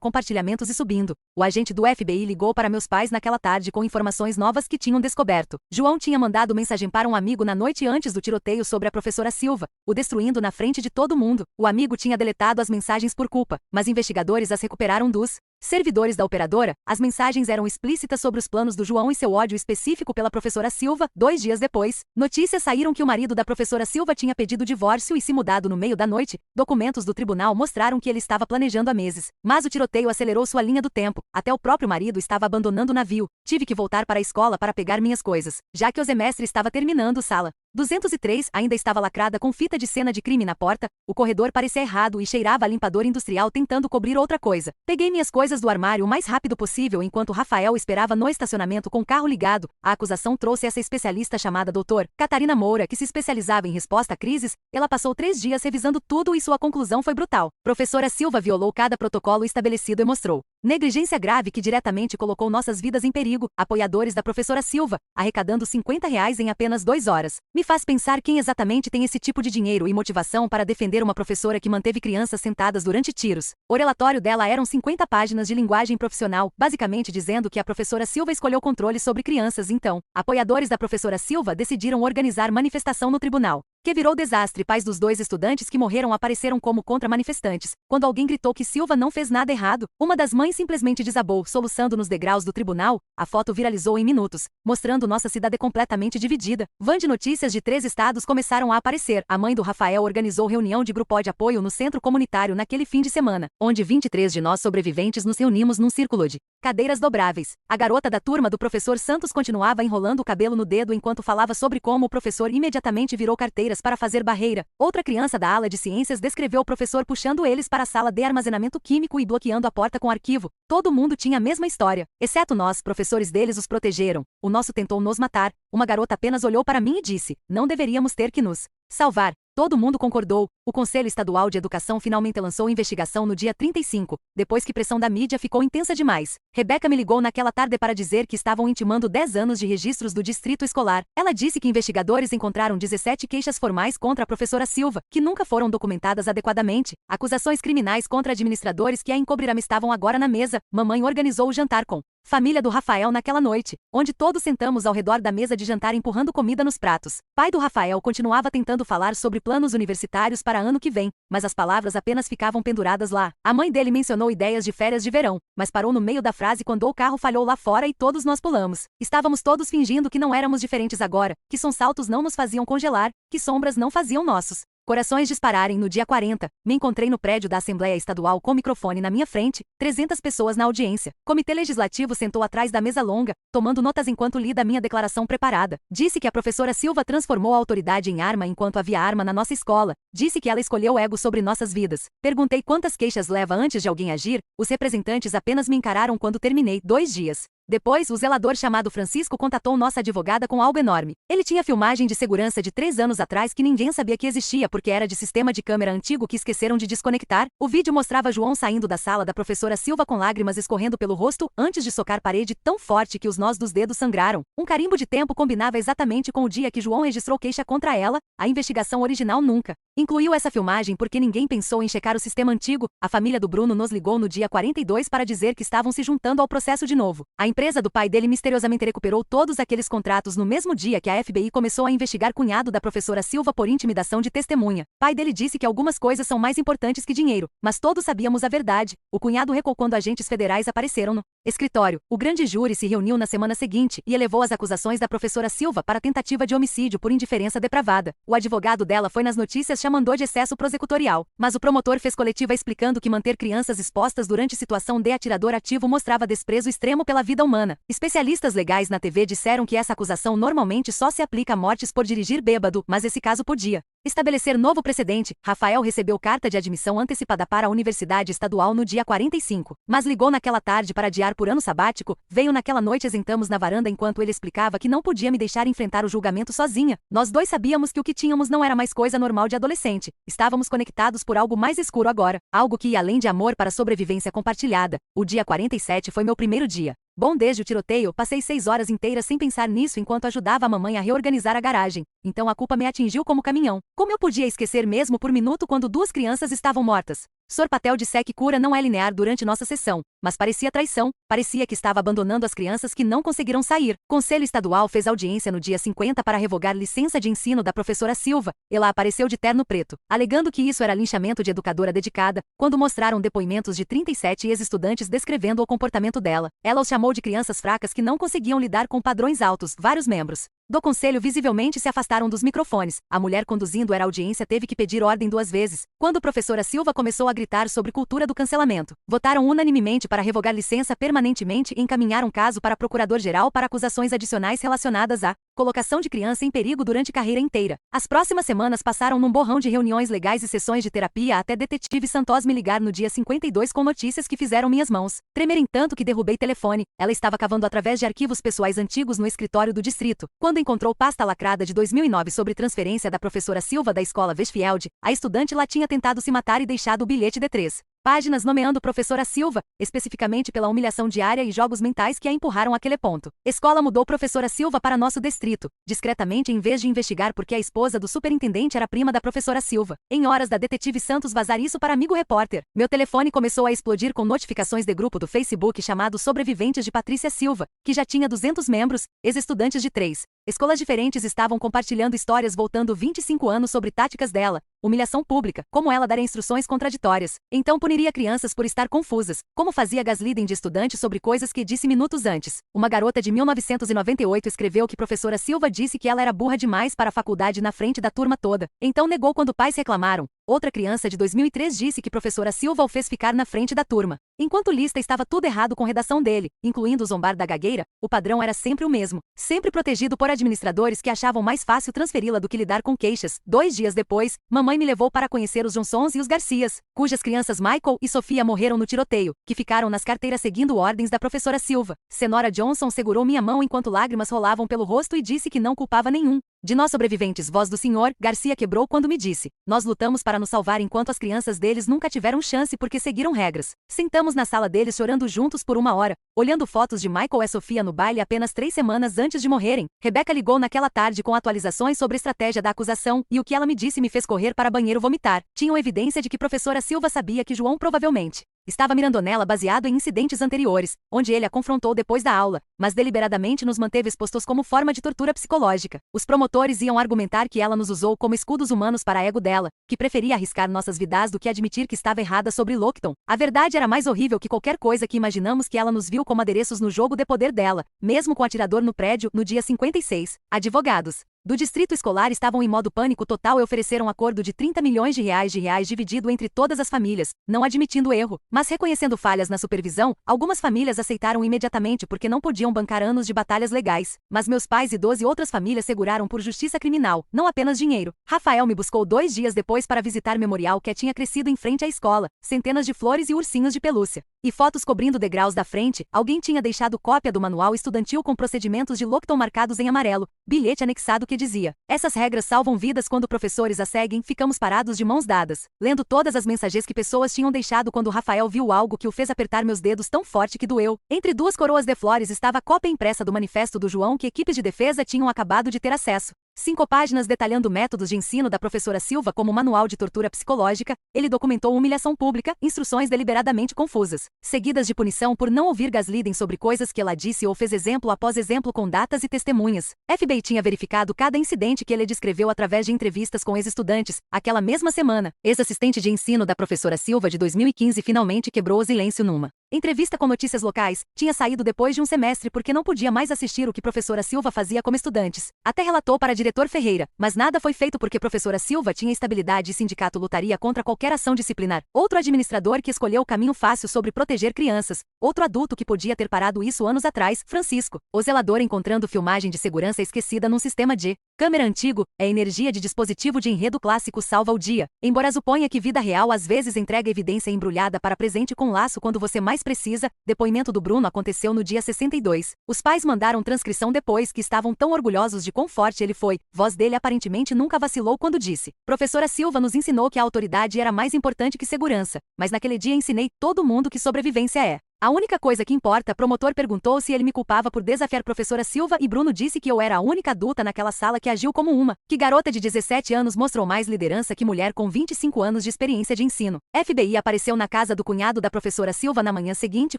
compartilhamentos e subindo. O agente do FBI ligou para meus pais naquela tarde com informações novas que tinham descoberto. João tinha mandado mensagem para um amigo na noite antes do tiroteio sobre a professora Silva, o destruindo na frente de todo mundo. O amigo tinha deletado as mensagens por culpa, mas investigadores as recuperaram dos servidores da operadora. As mensagens eram explícitas sobre os planos do João e seu ódio específico pela professora Silva. 2 dias depois, notícias saíram que o marido da professora Silva tinha pedido divórcio e se mudado no meio da noite. Documentos do tribunal mostraram que ele estava planejando há meses. Mas o tiroteio acelerou sua linha do tempo. Até o próprio marido estava abandonando o navio. Tive que voltar para a escola para pegar minhas coisas, já que o semestre estava terminando. Sala 203 ainda estava lacrada com fita de cena de crime na porta. O corredor parecia errado e cheirava a limpador industrial tentando cobrir outra coisa. Peguei minhas coisas do armário o mais rápido possível enquanto Rafael esperava no estacionamento com o carro ligado. A acusação trouxe essa especialista chamada Dr. Catarina Moura, que se especializava em resposta a crises. Ela passou 3 dias revisando tudo e sua conclusão foi brutal. Professora Silva violou cada protocolo estabelecido e mostrou negligência grave que diretamente colocou nossas vidas em perigo. Apoiadores da professora Silva, arrecadando R$ 50 em apenas 2 horas. Me faz pensar quem exatamente tem esse tipo de dinheiro e motivação para defender uma professora que manteve crianças sentadas durante tiros. O relatório dela eram 50 páginas de linguagem profissional, basicamente dizendo que a professora Silva escolheu controle sobre crianças. Então, apoiadores da professora Silva decidiram organizar manifestação no tribunal, que virou desastre. Pais dos 2 estudantes que morreram apareceram como contra-manifestantes. Quando alguém gritou que Silva não fez nada errado, uma das mães simplesmente desabou, soluçando nos degraus do tribunal. A foto viralizou em minutos, mostrando nossa cidade completamente dividida. Van de notícias de 3 estados começaram a aparecer. A mãe do Rafael organizou reunião de grupo de apoio no centro comunitário naquele fim de semana, onde 23 de nós sobreviventes nos reunimos num círculo de cadeiras dobráveis. A garota da turma do professor Santos continuava enrolando o cabelo no dedo enquanto falava sobre como o professor imediatamente virou carteiras para fazer barreira. Outra criança da ala de ciências descreveu o professor puxando eles para a sala de armazenamento químico e bloqueando a porta com arquivo. Todo mundo tinha a mesma história, exceto nós. Professores deles os protegeram. O nosso tentou nos matar. Uma garota apenas olhou para mim e disse: não deveríamos ter que nos salvar. Todo mundo concordou. O Conselho Estadual de Educação finalmente lançou investigação no dia 35, depois que pressão da mídia ficou intensa demais. Rebeca me ligou naquela tarde para dizer que estavam intimando 10 anos de registros do distrito escolar. Ela disse que investigadores encontraram 17 queixas formais contra a professora Silva, que nunca foram documentadas adequadamente. Acusações criminais contra administradores que a encobriram estavam agora na mesa. Mamãe organizou o jantar com família do Rafael naquela noite, onde todos sentamos ao redor da mesa de jantar empurrando comida nos pratos. Pai do Rafael continuava tentando falar sobre planos universitários para ano que vem, mas as palavras apenas ficavam penduradas lá. A mãe dele mencionou ideias de férias de verão, mas parou no meio da frase quando o carro falhou lá fora e todos nós pulamos. Estávamos todos fingindo que não éramos diferentes agora, que saltos não nos faziam congelar, que sombras não faziam nossos corações dispararem. No dia 40, me encontrei no prédio da Assembleia Estadual com o microfone na minha frente, 300 pessoas na audiência. Comitê Legislativo sentou atrás da mesa longa, tomando notas enquanto li da minha declaração preparada. Disse que a professora Silva transformou a autoridade em arma enquanto havia arma na nossa escola. Disse que ela escolheu o ego sobre nossas vidas. Perguntei quantas queixas leva antes de alguém agir. Os representantes apenas me encararam quando terminei. 2 dias depois, o zelador chamado Francisco contatou nossa advogada com algo enorme. Ele tinha filmagem de segurança de 3 anos atrás que ninguém sabia que existia porque era de sistema de câmera antigo que esqueceram de desconectar. O vídeo mostrava João saindo da sala da professora Silva com lágrimas escorrendo pelo rosto antes de socar parede tão forte que os nós dos dedos sangraram. Um carimbo de tempo combinava exatamente com o dia que João registrou queixa contra ela. A investigação original nunca incluiu essa filmagem porque ninguém pensou em checar o sistema antigo. A família do Bruno nos ligou no dia 42 para dizer que estavam se juntando ao processo de novo. A empresa do pai dele misteriosamente recuperou todos aqueles contratos no mesmo dia que a FBI começou a investigar cunhado da professora Silva por intimidação de testemunha. Pai dele disse que algumas coisas são mais importantes que dinheiro, mas todos sabíamos a verdade. O cunhado recuou quando agentes federais apareceram no escritório. O grande júri se reuniu na semana seguinte e elevou as acusações da professora Silva para tentativa de homicídio por indiferença depravada. O advogado dela foi nas notícias chamando de excesso prosecutorial, mas o promotor fez coletiva explicando que manter crianças expostas durante situação de atirador ativo mostrava desprezo extremo pela vida humana. Especialistas legais na TV disseram que essa acusação normalmente só se aplica a mortes por dirigir bêbado, mas esse caso podia Estabelecer novo precedente. Rafael recebeu carta de admissão antecipada para a Universidade Estadual no dia 45, mas ligou naquela tarde para adiar por ano sabático. Veio naquela noite, sentamos na varanda enquanto ele explicava que não podia me deixar enfrentar o julgamento sozinha. Nós dois sabíamos que o que tínhamos não era mais coisa normal de adolescente. Estávamos conectados por algo mais escuro agora, algo que ia além de amor para sobrevivência compartilhada. O dia 47 foi meu primeiro dia. Bom, desde o tiroteio, passei 6 horas inteiras sem pensar nisso enquanto ajudava a mamãe a reorganizar a garagem. Então a culpa me atingiu como caminhão. Como eu podia esquecer mesmo por minuto quando 2 crianças estavam mortas? Sr. Patel disse que cura não é linear durante nossa sessão, mas parecia traição, parecia que estava abandonando as crianças que não conseguiram sair. Conselho Estadual fez audiência no dia 50 para revogar licença de ensino da professora Silva. Ela apareceu de terno preto, alegando que isso era linchamento de educadora dedicada, quando mostraram depoimentos de 37 ex-estudantes descrevendo o comportamento dela. Ela os chamou de crianças fracas que não conseguiam lidar com padrões altos. Vários membros do conselho visivelmente se afastaram dos microfones. A mulher conduzindo a audiência teve que pedir ordem 2 vezes. Quando a professora Silva começou a gritar sobre cultura do cancelamento, votaram unanimemente para revogar licença permanentemente e encaminhar um caso para procurador-geral para acusações adicionais relacionadas à colocação de criança em perigo durante carreira inteira. As próximas semanas passaram num borrão de reuniões legais e sessões de terapia até detetive Santos me ligar no dia 52 com notícias que fizeram minhas mãos tremerem tanto que derrubei telefone. Ela estava cavando através de arquivos pessoais antigos no escritório do distrito. Quando encontrou pasta lacrada de 2009 sobre transferência da professora Silva da escola Westfield, a estudante lá tinha tentado se matar e deixado o bilhete de 3 páginas nomeando professora Silva, especificamente pela humilhação diária e jogos mentais que a empurraram àquele ponto. Escola mudou professora Silva para nosso distrito, discretamente em vez de investigar porque a esposa do superintendente era prima da professora Silva. Em horas da detetive Santos vazar isso para amigo repórter, meu telefone começou a explodir com notificações de grupo do Facebook chamado Sobreviventes de Patrícia Silva, que já tinha 200 membros, ex-estudantes de 3 escolas diferentes estavam compartilhando histórias voltando 25 anos sobre táticas dela, humilhação pública, como ela dar instruções contraditórias. Então puniria crianças por estar confusas, como fazia gaslighting de estudante sobre coisas que disse minutos antes. Uma garota de 1998 escreveu que professora Silva disse que ela era burra demais para a faculdade na frente da turma toda, então negou quando pais reclamaram. Outra criança de 2003 disse que professora Silva o fez ficar na frente da turma. Enquanto lista estava tudo errado com redação dele, incluindo o zombar da gagueira, o padrão era sempre o mesmo, sempre protegido por administradores que achavam mais fácil transferi-la do que lidar com queixas. 2 dias depois, mamãe me levou para conhecer os Johnsons e os Garcias, cujas crianças Michael e Sofia morreram no tiroteio, que ficaram nas carteiras seguindo ordens da professora Silva. Senhora Johnson segurou minha mão enquanto lágrimas rolavam pelo rosto e disse que não culpava nenhum de nós sobreviventes. Voz do senhor Garcia quebrou quando me disse: nós lutamos para nos salvar enquanto as crianças deles nunca tiveram chance porque seguiram regras. Sentamos na sala deles chorando juntos por 1 hora, olhando fotos de Michael e Sofia no baile apenas 3 semanas antes de morrerem. Rebeca ligou naquela tarde com atualizações sobre a estratégia da acusação e o que ela me disse me fez correr para banheiro vomitar. Tinham evidência de que professora Silva sabia que João provavelmente estava mirando nela baseado em incidentes anteriores, onde ele a confrontou depois da aula, mas deliberadamente nos manteve expostos como forma de tortura psicológica. Os promotores iam argumentar que ela nos usou como escudos humanos para a ego dela, que preferia arriscar nossas vidas do que admitir que estava errada sobre Lockton. A verdade era mais horrível que qualquer coisa que imaginamos, que ela nos viu como adereços no jogo de poder dela, mesmo com o atirador no prédio, no dia 56. Advogados do distrito escolar estavam em modo pânico total e ofereceram um acordo de 30 milhões de reais dividido entre todas as famílias, não admitindo erro, mas reconhecendo falhas na supervisão. Algumas famílias aceitaram imediatamente porque não podiam bancar anos de batalhas legais, mas meus pais e 12 outras famílias seguraram por justiça criminal, não apenas dinheiro. Rafael me buscou 2 dias depois para visitar o memorial que tinha crescido em frente à escola, centenas de flores e ursinhos de pelúcia, e fotos cobrindo degraus da frente. Alguém tinha deixado cópia do manual estudantil com procedimentos de Lockton marcados em amarelo, bilhete anexado que dizia: essas regras salvam vidas. Quando professores a seguem, ficamos parados de mãos dadas, lendo todas as mensagens que pessoas tinham deixado. Quando Rafael viu algo que o fez apertar meus dedos tão forte que doeu. Entre 2 coroas de flores estava a cópia impressa do manifesto do João que equipes de defesa tinham acabado de ter acesso. 5 páginas detalhando métodos de ensino da professora Silva como manual de tortura psicológica. Ele documentou humilhação pública, instruções deliberadamente confusas, seguidas de punição por não ouvir gaslighting sobre coisas que ela disse ou fez, exemplo após exemplo com datas e testemunhas. FBI tinha verificado cada incidente que ele descreveu através de entrevistas com ex-estudantes. Aquela mesma semana, ex-assistente de ensino da professora Silva de 2015 finalmente quebrou o silêncio numa Entrevista com notícias locais, tinha saído depois de um semestre porque não podia mais assistir o que professora Silva fazia como estudantes. Até relatou para diretor Ferreira, mas nada foi feito porque professora Silva tinha estabilidade e sindicato lutaria contra qualquer ação disciplinar. Outro administrador que escolheu o caminho fácil sobre proteger crianças. Outro adulto que podia ter parado isso anos atrás, Francisco. O zelador encontrando filmagem de segurança esquecida num sistema de câmera antigo, é energia de dispositivo de enredo clássico salva o dia. Embora suponha que vida real às vezes entrega evidência embrulhada para presente com laço quando você mais precisa, depoimento do Bruno aconteceu no dia 62. Os pais mandaram transcrição depois que estavam tão orgulhosos de quão forte ele foi. Voz dele aparentemente nunca vacilou quando disse: Professora Silva nos ensinou que a autoridade era mais importante que segurança, mas naquele dia ensinei todo mundo que sobrevivência é a única coisa que importa. Promotor perguntou se ele me culpava por desafiar professora Silva e Bruno disse que eu era a única adulta naquela sala que agiu como uma. Que garota de 17 anos mostrou mais liderança que mulher com 25 anos de experiência de ensino. FBI apareceu na casa do cunhado da professora Silva na manhã seguinte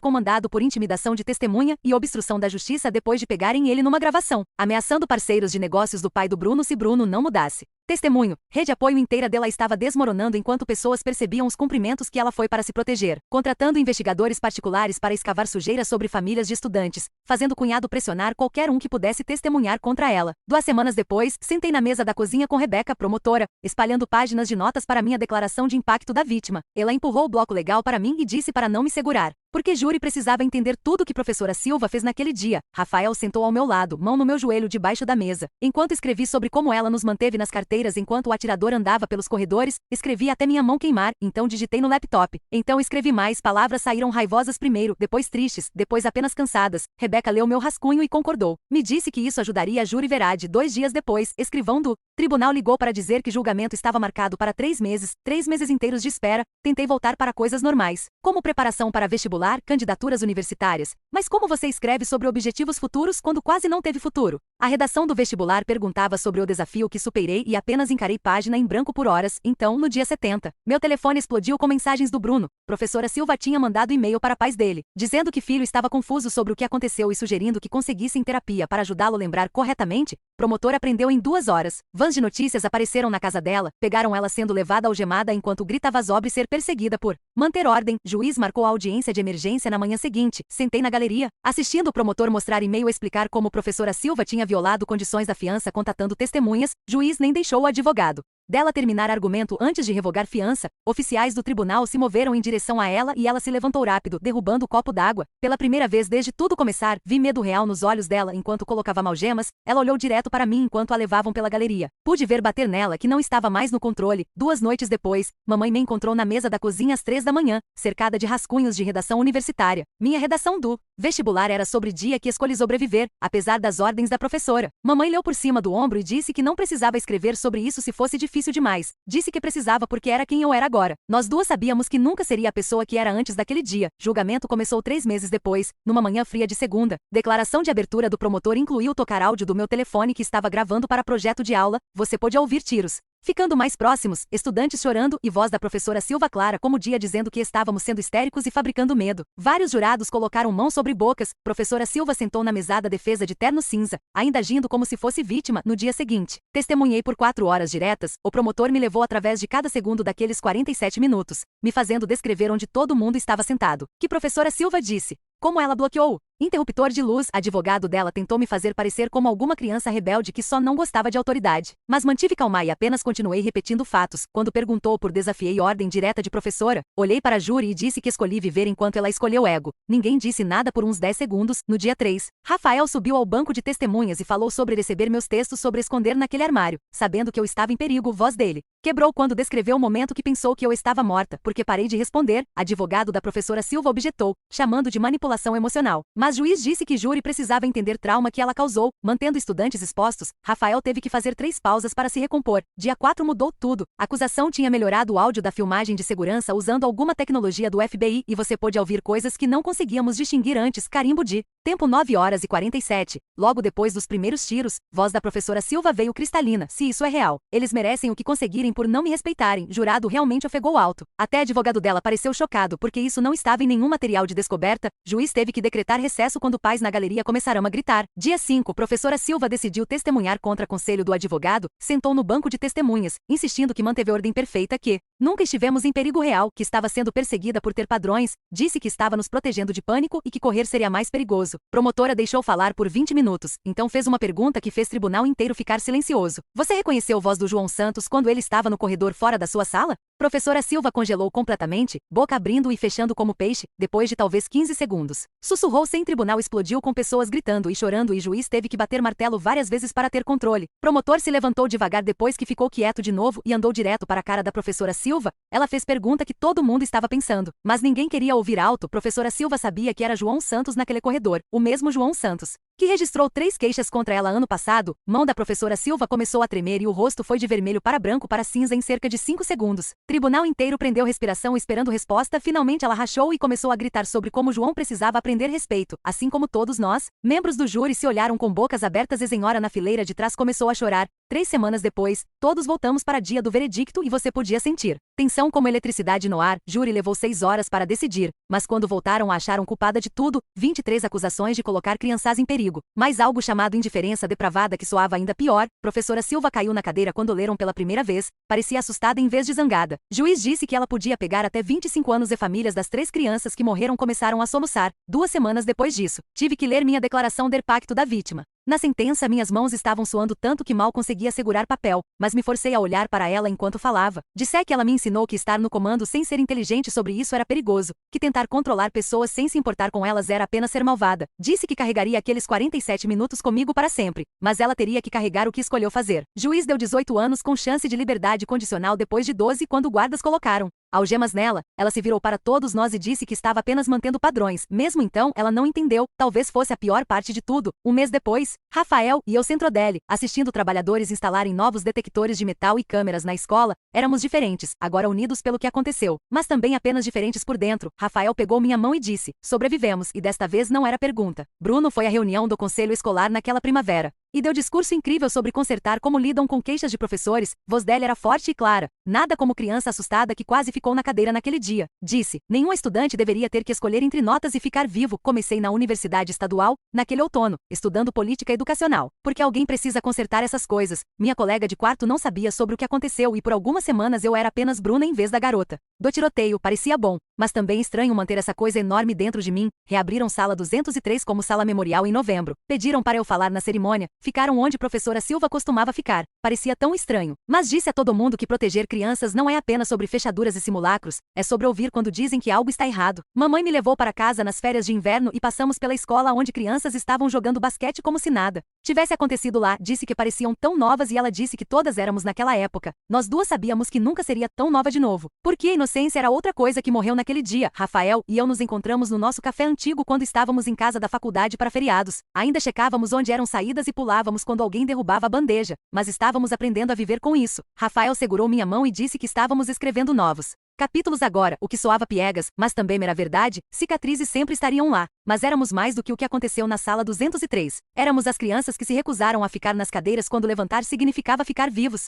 com mandado por intimidação de testemunha e obstrução da justiça depois de pegarem ele numa gravação, ameaçando parceiros de negócios do pai do Bruno se Bruno não mudasse. Testemunho, rede apoio inteira dela estava desmoronando enquanto pessoas percebiam os cumprimentos que ela foi para se proteger, contratando investigadores particulares para escavar sujeira sobre famílias de estudantes, fazendo o cunhado pressionar qualquer um que pudesse testemunhar contra ela. 2 semanas depois, sentei na mesa da cozinha com Rebeca, promotora, espalhando páginas de notas para minha declaração de impacto da vítima. Ela empurrou o bloco legal para mim e disse para não me segurar. Porque júri precisava entender tudo que professora Silva fez naquele dia. Rafael sentou ao meu lado, mão no meu joelho debaixo da mesa. Enquanto escrevi sobre como ela nos manteve nas carteiras enquanto o atirador andava pelos corredores, escrevi até minha mão queimar, então digitei no laptop. Então escrevi mais palavras saíram raivosas primeiro, depois tristes, depois apenas cansadas. Rebeca leu meu rascunho e concordou. Me disse que isso ajudaria a júri verade. 2 dias depois, escrivão do tribunal ligou para dizer que julgamento estava marcado para 3 meses, 3 meses inteiros de espera. Tentei voltar para coisas normais, como preparação para vestibular, candidaturas universitárias. Mas como você escreve sobre objetivos futuros quando quase não teve futuro? A redação do vestibular perguntava sobre o desafio que superei e apenas encarei página em branco por horas. Então, no dia 70, meu telefone explodiu com mensagens do Bruno. Professora Silva tinha mandado e-mail para pais dele, dizendo que filho estava confuso sobre o que aconteceu e sugerindo que conseguissem terapia para ajudá-lo a lembrar corretamente. Promotor aprendeu em 2 horas. Vans de notícias apareceram na casa dela, pegaram ela sendo levada algemada enquanto gritava sobre ser perseguida por manter ordem. Juiz marcou a audiência de emergência na manhã seguinte. Sentei na galeria, assistindo o promotor mostrar e-mail explicar como professora Silva tinha violado condições da fiança contatando testemunhas. Juiz nem deixou o advogado dela terminar argumento antes de revogar fiança. Oficiais do tribunal se moveram em direção a ela e ela se levantou rápido, derrubando o copo d'água. Pela primeira vez desde tudo começar, vi medo real nos olhos dela enquanto colocava algemas. Ela olhou direto para mim enquanto a levavam pela galeria. Pude ver bater nela que não estava mais no controle. 2 noites depois, mamãe me encontrou na mesa da cozinha às 3 da manhã, cercada de rascunhos de redação universitária. Minha redação do vestibular era sobre dia que escolhi sobreviver, apesar das ordens da professora. Mamãe leu por cima do ombro e disse que não precisava escrever sobre isso se fosse difícil demais. Disse que precisava porque era quem eu era agora. Nós duas sabíamos que nunca seria a pessoa que era antes daquele dia. Julgamento começou 3 meses depois, numa manhã fria de segunda. Declaração de abertura do promotor incluiu tocar áudio do meu telefone que estava gravando para projeto de aula. Você pôde ouvir tiros ficando mais próximos, estudantes chorando e voz da professora Silva clara como dia dizendo que estávamos sendo histéricos e fabricando medo. Vários jurados colocaram mão sobre bocas. Professora Silva sentou na mesada defesa de terno cinza, ainda agindo como se fosse vítima. No dia seguinte, testemunhei por 4 horas diretas. O promotor me levou através de cada segundo daqueles 47 minutos, me fazendo descrever onde todo mundo estava sentado. Que professora Silva disse. Como ela bloqueou. Interruptor de luz, advogado dela tentou me fazer parecer como alguma criança rebelde que só não gostava de autoridade. Mas mantive calma e apenas continuei repetindo fatos. Quando perguntou por desafiei ordem direta de professora, olhei para a júri e disse que escolhi viver enquanto ela escolheu ego. Ninguém disse nada por uns 10 segundos. No dia 3, Rafael subiu ao banco de testemunhas e falou sobre receber meus textos sobre esconder naquele armário, sabendo que eu estava em perigo. Voz dele quebrou quando descreveu o momento que pensou que eu estava morta, porque parei de responder. Advogado da professora Silva objetou, chamando de manipulação emocional. Mas juiz disse que júri precisava entender trauma que ela causou, mantendo estudantes expostos. Rafael teve que fazer 3 pausas para se recompor. Dia 4 mudou tudo. A acusação tinha melhorado o áudio da filmagem de segurança usando alguma tecnologia do FBI e você pôde ouvir coisas que não conseguíamos distinguir antes. Carimbo de tempo 9 horas e 47. Logo depois dos primeiros tiros, voz da professora Silva veio cristalina. Se isso é real, eles merecem o que conseguirem por não me respeitarem. Jurado realmente ofegou alto. Até advogado dela pareceu chocado porque isso não estava em nenhum material de descoberta. Juiz juiz teve que decretar recesso quando pais na galeria começaram a gritar. Dia 5, professora Silva decidiu testemunhar contra conselho do advogado, sentou no banco de testemunhas, insistindo que manteve ordem perfeita que nunca estivemos em perigo real, que estava sendo perseguida por ter padrões, disse que estava nos protegendo de pânico e que correr seria mais perigoso. Promotora deixou falar por 20 minutos, então fez uma pergunta que fez tribunal inteiro ficar silencioso. Você reconheceu a voz do João Santos quando ele estava no corredor fora da sua sala? Professora Silva congelou completamente, boca abrindo e fechando como peixe, depois de talvez 15 segundos. Sussurrou sem tribunal explodiu com pessoas gritando e chorando e juiz teve que bater martelo várias vezes para ter controle. Promotor se levantou devagar depois que ficou quieto de novo e andou direto para a cara da professora Silva. Ela fez pergunta que todo mundo estava pensando, mas ninguém queria ouvir alto. Professora Silva sabia que era João Santos naquele corredor, o mesmo João Santos que registrou 3 queixas contra ela ano passado. Mão da professora Silva começou a tremer e o rosto foi de vermelho para branco para cinza em cerca de 5 segundos. Tribunal inteiro prendeu respiração esperando resposta. Finalmente ela rachou e começou a gritar sobre como João precisava aprender respeito, assim como todos nós. Membros do júri se olharam com bocas abertas e senhora na fileira de trás começou a chorar. 3 semanas depois, todos voltamos para dia do veredicto e você podia sentir tensão como eletricidade no ar. Júri levou 6 horas para decidir, mas quando voltaram a acharam culpada de tudo, 23 acusações de colocar crianças em perigo, mais algo chamado indiferença depravada que soava ainda pior. Professora Silva caiu na cadeira quando leram pela primeira vez, parecia assustada em vez de zangada. Juiz disse que ela podia pegar até 25 anos e famílias das 3 crianças que morreram começaram a soluçar. 2 semanas depois disso, tive que ler minha declaração de pacto da vítima. Na sentença minhas mãos estavam suando tanto que mal conseguia segurar papel, mas me forcei a olhar para ela enquanto falava. Disse que ela me ensinou que estar no comando sem ser inteligente sobre isso era perigoso, que tentar controlar pessoas sem se importar com elas era apenas ser malvada. Disse que carregaria aqueles 47 minutos comigo para sempre, mas ela teria que carregar o que escolheu fazer. Juiz deu 18 anos com chance de liberdade condicional depois de 12 quando guardas colocaram algemas nela. Ela se virou para todos nós e disse que estava apenas mantendo padrões. Mesmo então, ela não entendeu, talvez fosse a pior parte de tudo. Um mês depois, Rafael e eu Centrodele, assistindo trabalhadores instalarem novos detectores de metal e câmeras na escola, éramos diferentes, agora unidos pelo que aconteceu, mas também apenas diferentes por dentro. Rafael pegou minha mão e disse, sobrevivemos, e desta vez não era pergunta. Bruno foi à reunião do conselho escolar naquela primavera e deu discurso incrível sobre consertar como lidam com queixas de professores. Voz dela era forte e clara, nada como criança assustada que quase ficou na cadeira naquele dia. Disse, nenhum estudante deveria ter que escolher entre notas e ficar vivo. Comecei na universidade estadual, naquele outono, estudando política educacional, porque alguém precisa consertar essas coisas. Minha colega de quarto não sabia sobre o que aconteceu e por algumas semanas eu era apenas Bruna em vez da garota do tiroteio. Parecia bom, mas também estranho manter essa coisa enorme dentro de mim. Reabriram sala 203 como sala memorial em novembro. Pediram para eu falar na cerimônia. Ficaram onde professora Silva costumava ficar. Parecia tão estranho. Mas disse a todo mundo que proteger crianças não é apenas sobre fechaduras e simulacros, é sobre ouvir quando dizem que algo está errado. Mamãe me levou para casa nas férias de inverno e passamos pela escola onde crianças estavam jogando basquete como se nada tivesse acontecido lá. Disse que pareciam tão novas e ela disse que todas éramos naquela época. Nós duas sabíamos que nunca seria tão nova de novo. Porque a inocência era outra coisa que morreu naquele dia. Rafael e eu nos encontramos no nosso café antigo quando estávamos em casa da faculdade para feriados. Ainda checávamos onde eram saídas e pulávamos quando alguém derrubava a bandeja, mas estávamos aprendendo a viver com isso. Rafael segurou minha mão e disse que estávamos escrevendo novos capítulos agora, o que soava piegas, mas também era verdade. Cicatrizes sempre estariam lá, mas éramos mais do que o que aconteceu na sala 203. Éramos as crianças que se recusaram a ficar nas cadeiras quando levantar significava ficar vivos.